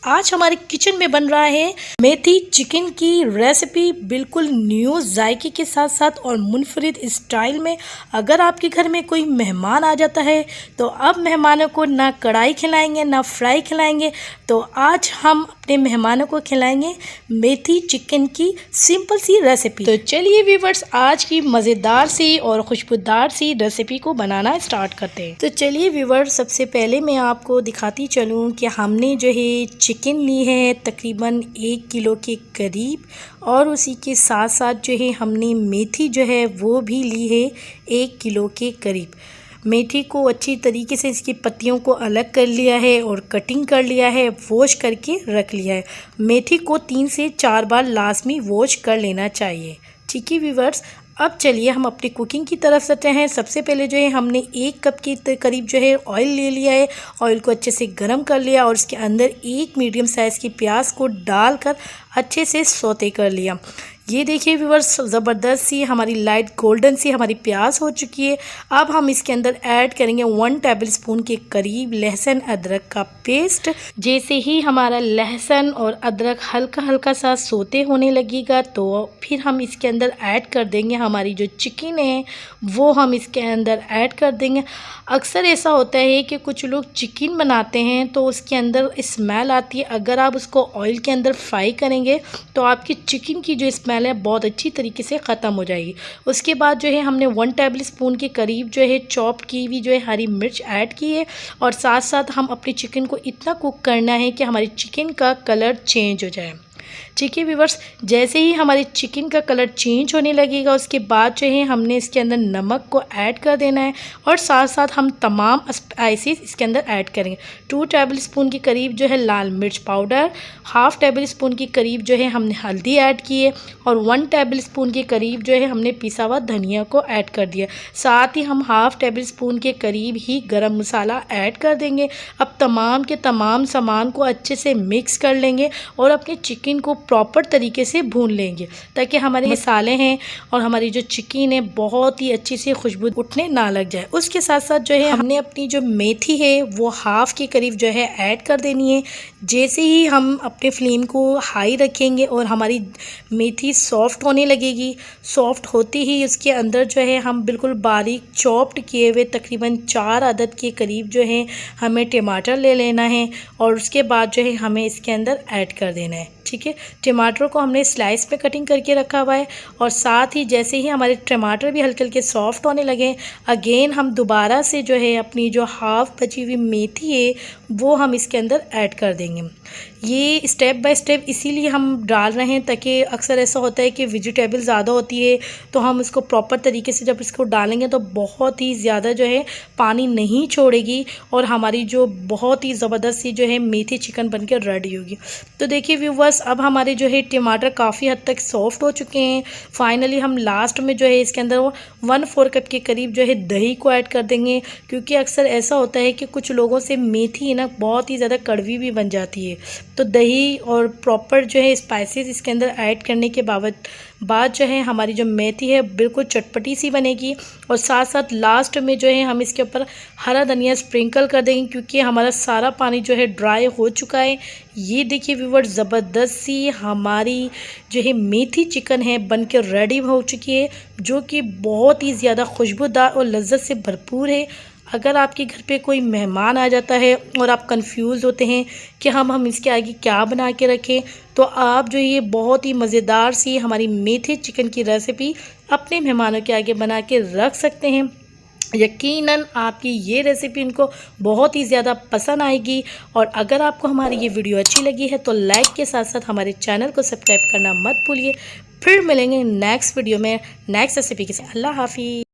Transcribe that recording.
आज हमारे किचन में बन रहा है मेथी चिकन की रेसिपी, बिल्कुल न्यू जायके के साथ साथ और मुनफरिद स्टाइल में। अगर आपके घर में कोई मेहमान आ जाता है तो अब मेहमानों को ना कढ़ाई खिलाएंगे ना फ्राई खिलाएंगे, तो आज हम अपने मेहमानों को खिलाएंगे मेथी चिकन की सिंपल सी रेसिपी। तो चलिए व्यूअर्स, आज की मज़ेदार सी और खुशबूदार सी रेसिपी को बनाना स्टार्ट करते हैं। तो चलिए व्यूअर्स, सबसे पहले मैं आपको दिखाती चलूँ कि हमने जो है चिकन ली है तकरीबन 1 किलो के करीब, और उसी के साथ साथ जो है हमने मेथी जो है वो भी ली है 1 किलो के करीब। मेथी को अच्छी तरीके से इसकी पत्तियों को अलग कर लिया है और कटिंग कर लिया है, वॉश करके रख लिया है। मेथी को 3 से 4 बार लाजमी वॉश कर लेना चाहिए। ठीक है व्यूअर्स, अब चलिए हम अपनी कुकिंग की तरफ चलते हैं। सबसे पहले जो है हमने 1 कप के करीब जो है ऑयल ले लिया है। ऑयल को अच्छे से गर्म कर लिया और उसके अंदर 1 मीडियम साइज़ की प्याज को डालकर अच्छे से सौते कर लिया। ये देखिए व्यूअर्स, ज़बरदस्त सी हमारी लाइट गोल्डन सी हमारी प्याज हो चुकी है। अब हम इसके अंदर ऐड करेंगे 1 टेबलस्पून के करीब लहसुन अदरक का पेस्ट। जैसे ही हमारा लहसुन और अदरक हल्का हल्का सा सोते होने लगेगा तो फिर हम इसके अंदर ऐड कर देंगे हमारी जो चिकन है वो हम इसके अंदर ऐड कर देंगे। अक्सर ऐसा होता है कि कुछ लोग चिकन बनाते हैं तो उसके अंदर स्मेल आती है। अगर आप उसको ऑयल के अंदर फ्राई करेंगे तो आपकी चिकन की जो स्मेल है बहुत अच्छी तरीके से ख़त्म हो जाएगी। उसके बाद जो है हमने 1 टेबलस्पून के करीब जो है चॉप की हुई जो है हरी मिर्च ऐड की है, और साथ साथ हम अपनी चिकन को इतना कुक करना है कि हमारी चिकन का कलर चेंज हो जाए। ठीक है व्यूअर्स, जैसे ही हमारे चिकन का कलर चेंज होने लगेगा उसके बाद जो है हमने इसके अंदर नमक को ऐड कर देना है, और साथ साथ हम तमाम स्पाइसेस इसके अंदर ऐड करेंगे। 2 टेबलस्पून के करीब जो है लाल मिर्च पाउडर, 1/2 टेबलस्पून के करीब जो है हमने हल्दी ऐड की है, और 1 टेबलस्पून के करीब जो है हमने पिसा हुआ धनिया को ऐड कर दिया। साथ ही हम 1/2 टेबलस्पून के करीब ही गरम मसाला ऐड कर देंगे। अब तमाम के तमाम सामान को अच्छे से मिक्स कर लेंगे और अपने चिकन को प्रॉपर तरीके से भून लेंगे ताकि हमारे मसाले हैं और हमारी जो चिकन है बहुत ही अच्छी सी खुशबू उठने ना लग जाए। उसके साथ साथ जो है हमने अपनी जो मेथी है वो 1/2 के करीब जो है ऐड कर देनी है। जैसे ही हम अपने फ्लेम को हाई रखेंगे और हमारी मेथी सॉफ्ट होने लगेगी, सॉफ्ट होती ही उसके अंदर जो है हम बिल्कुल बारीक चॉप्ड किए हुए तकरीबन 4 अदद के करीब जो है हमें टमाटर ले लेना है, और उसके बाद जो है हमें इसके अंदर ऐड कर देना है। ठीक है, टमाटर को हमने स्लाइस पे कटिंग करके रखा हुआ है, और साथ ही जैसे ही हमारे टमाटर भी हल्के हल्के सॉफ्ट होने लगे अगेन हम दोबारा से जो है अपनी जो 1/2 बची हुई मेथी है वो हम इसके अंदर ऐड कर देंगे। ये स्टेप बाय स्टेप इसीलिए हम डाल रहे हैं ताकि अक्सर ऐसा होता है कि वेजिटेबल ज़्यादा होती है तो हम इसको प्रॉपर तरीके से जब इसको डालेंगे तो बहुत ही ज़्यादा जो है पानी नहीं छोड़ेगी और हमारी जो बहुत ही ज़बरदस्त सी जो है मेथी चिकन बनकर रेडी होगी। तो देखिए व्यूअर्स, अब हमारे जो है टमाटर काफ़ी हद तक सॉफ्ट हो चुके हैं। फाइनली हम लास्ट में जो है इसके अंदर 1/4 कप के करीब जो है दही को ऐड कर देंगे, क्योंकि अक्सर ऐसा होता है कि कुछ लोगों से मेथी ना बहुत ही ज़्यादा कड़वी भी बन जाती है। तो दही और प्रॉपर जो है स्पाइसेस इसके अंदर ऐड करने के बाद जो है हमारी जो मेथी है बिल्कुल चटपटी सी बनेगी। और साथ साथ लास्ट में जो है हम इसके ऊपर हरा धनिया स्प्रिंकल कर देंगे, क्योंकि हमारा सारा पानी जो है ड्राई हो चुका है। ये देखिए व्यूअर्स, ज़बरदस्त सी हमारी जो है मेथी चिकन है बन के रेडी हो चुकी है, जो कि बहुत ही ज़्यादा खुशबूदार और लज्जत से भरपूर है। अगर आपके घर पे कोई मेहमान आ जाता है और आप कंफ्यूज होते हैं कि हम इसके आगे क्या बना के रखें, तो आप जो ये बहुत ही मज़ेदार सी हमारी मेथी चिकन की रेसिपी अपने मेहमानों के आगे बना के रख सकते हैं। यकीनन आपकी ये रेसिपी इनको बहुत ही ज़्यादा पसंद आएगी। और अगर आपको हमारी ये वीडियो अच्छी लगी है तो लाइक के साथ साथ हमारे चैनल को सब्सक्राइब करना मत भूलिए। फिर मिलेंगे नेक्स्ट वीडियो में नेक्स्ट रेसिपी के साथ। अल्लाह हाफिज़।